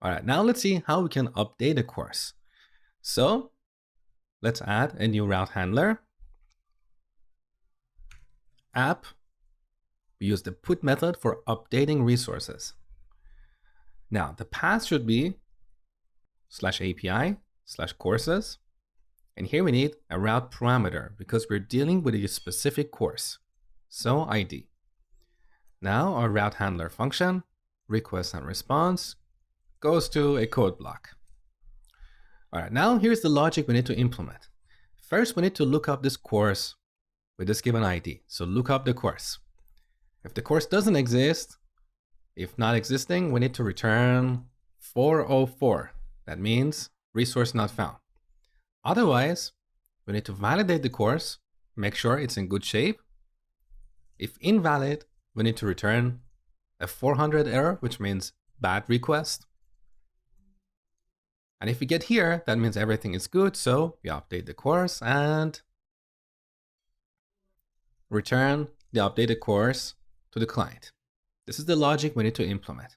All right, now let's see how we can update a course. So let's add a new route handler. App. We use the put method for updating resources. Now the path should be /API/courses. And here we need a route parameter because we're dealing with a specific course. So ID. Now our route handler function, request and response, goes to a code block. All right, now here's the logic we need to implement. First, we need to look up this course with this given ID. So look up the course. If the course doesn't exist, if not existing, we need to return 404. That means resource not found. Otherwise, we need to validate the course, make sure it's in good shape. If invalid, we need to return a 400 error, which means bad request. And if we get here, that means everything is good. So we update the course and return the updated course to the client. This is the logic we need to implement.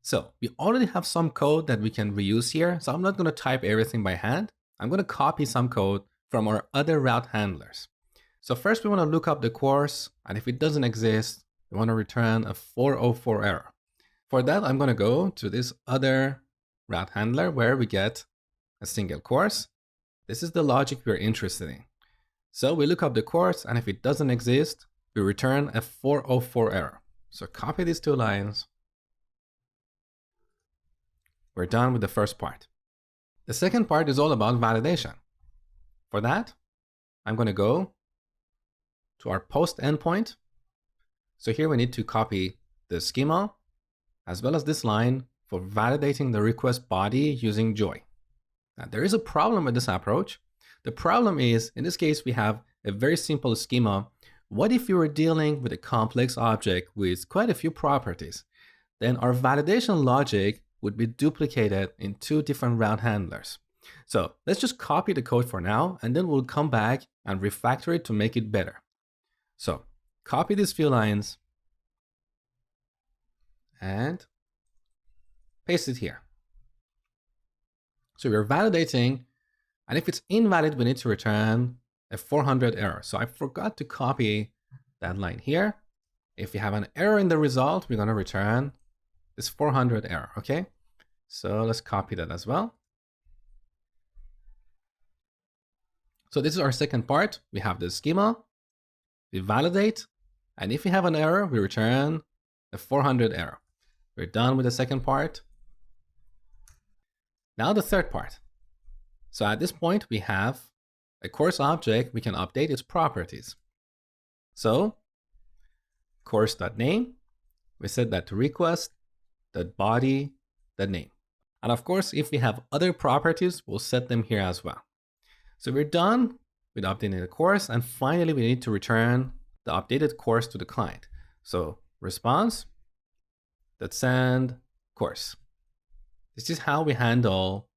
So we already have some code that we can reuse here. So I'm not going to type everything by hand. I'm going to copy some code from our other route handlers. So first we want to look up the course, and if it doesn't exist, we want to return a 404 error. For that, I'm going to go to this other route handler where we get a single course. This is the logic we're interested in. So we look up the course, and if it doesn't exist, we return a 404 error. So copy these two lines. We're done with the first part. The second part is all about validation. For that, I'm going to go to our post endpoint. So here we need to copy the schema as well as this line for validating the request body using Joy. Now, there is a problem with this approach. The problem is, in this case, we have a very simple schema. What if you were dealing with a complex object with quite a few properties? Then our validation logic would be duplicated in two different route handlers. So let's just copy the code for now, and then we'll come back and refactor it to make it better. So copy these few lines and paste it here. So we're validating, and if it's invalid, we need to return a 400 error. So I forgot to copy that line here. If you have an error in the result, we're going to return this 400 error, okay? So let's copy that as well. So this is our second part. We have the schema, we validate, and if we have an error, we return a 400 error. We're done with the second part. Now the third part. So at this point, we have a course object. We can update its properties. So course.name, we set that to request, .body, .name. And of course, if we have other properties, we'll set them here as well. So we're done with updating the course. And finally, we need to return the updated course to the client. So response, .send course. This is how we handle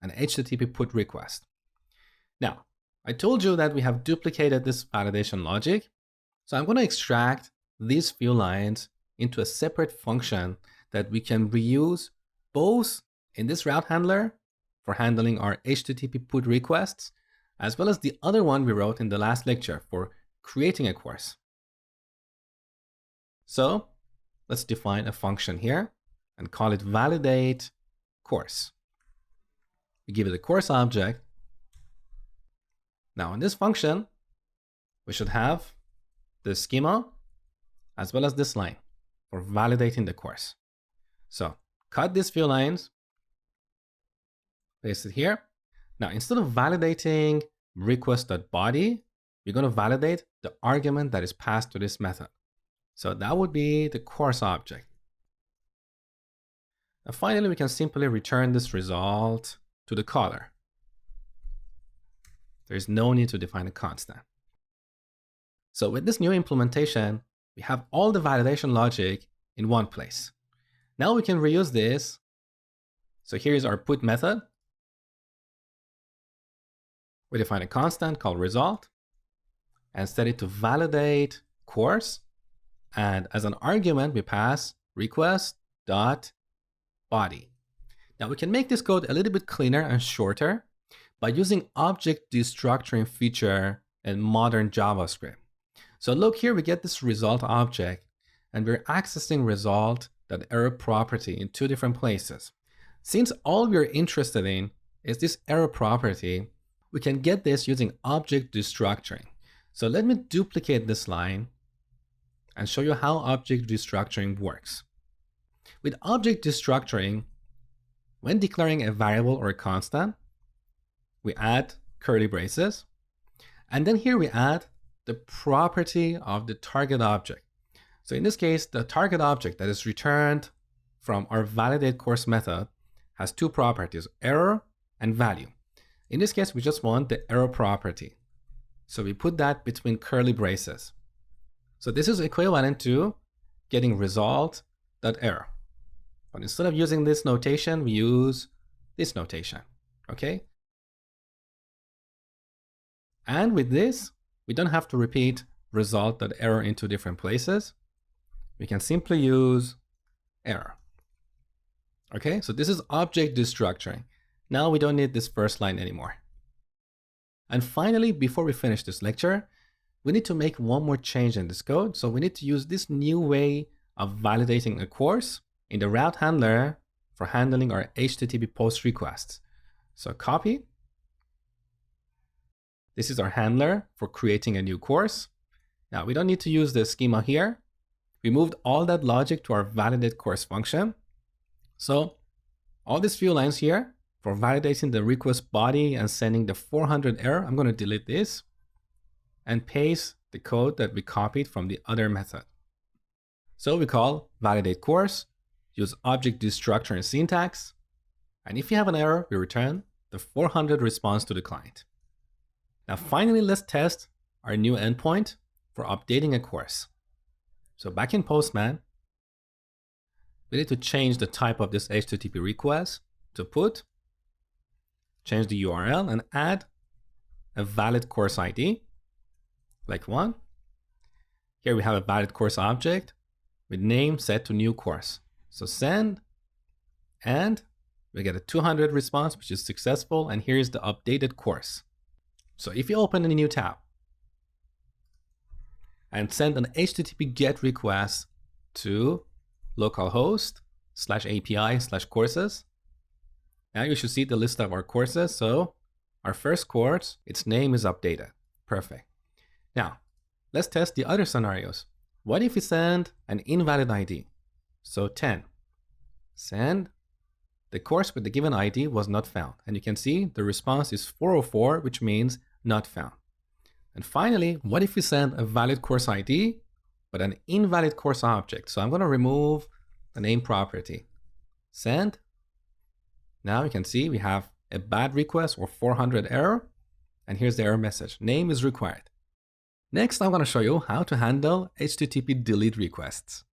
an HTTP put request. Now, I told you that we have duplicated this validation logic. So I'm going to extract these few lines into a separate function that we can reuse both in this route handler for handling our HTTP put requests, as well as the other one we wrote in the last lecture for creating a course. So let's define a function here and call it validate course. We give it a course object. Now in this function, we should have the schema as well as this line for validating the course. So cut these few lines, paste it here. Now instead of validating request.body, we're going to validate the argument that is passed to this method. So that would be the course object. And finally, we can simply return this result to the caller. There's no need to define a constant. So with this new implementation, we have all the validation logic in one place. Now we can reuse this. So here's our put method. We define a constant called result and set it to validate course. And as an argument, we pass request dot body. Now we can make this code a little bit cleaner and shorter by using object destructuring feature in modern JavaScript. So look here, we get this result object and we're accessing result.error property in two different places. Since all we're interested in is this error property, we can get this using object destructuring. So let me duplicate this line and show you how object destructuring works. With object destructuring, when declaring a variable or a constant, we add curly braces, and then here we add the property of the target object. So in this case, the target object that is returned from our validate course method has two properties, error and value. In this case, we just want the error property. So we put that between curly braces. So this is equivalent to getting result.error. But instead of using this notation, we use this notation, okay? And with this, we don't have to repeat result.error in two different places. We can simply use error. Okay, so this is object destructuring. Now we don't need this first line anymore. And finally, before we finish this lecture, we need to make one more change in this code. So we need to use this new way of validating a course in the route handler for handling our HTTP post requests. So copy. This is our handler for creating a new course. Now we don't need to use the schema here. We moved all that logic to our validate course function. So all these few lines here for validating the request body and sending the 400 error, I'm going to delete this and paste the code that we copied from the other method. So we call validate course, use object destructuring syntax, and if you have an error, we return the 400 response to the client. Now finally, let's test our new endpoint for updating a course. So back in Postman, we need to change the type of this HTTP request to put, change the URL and add a valid course ID, like one. Here we have a valid course object with name set to new course. So send, and we get a 200 response, which is successful. And here's the updated course. So if you open a new tab and send an HTTP GET request to localhost/API/courses, now you should see the list of our courses. So our first course, its name is updated. Perfect. Now let's test the other scenarios. What if we send an invalid ID? So 10, send the course with the given ID was not found. And you can see the response is 404, which means not found. And finally, what if we send a valid course ID, but an invalid course object? So I'm going to remove the name property. Send. Now you can see we have a bad request or 400 error. And here's the error message. Name is required. Next, I'm going to show you how to handle HTTP delete requests.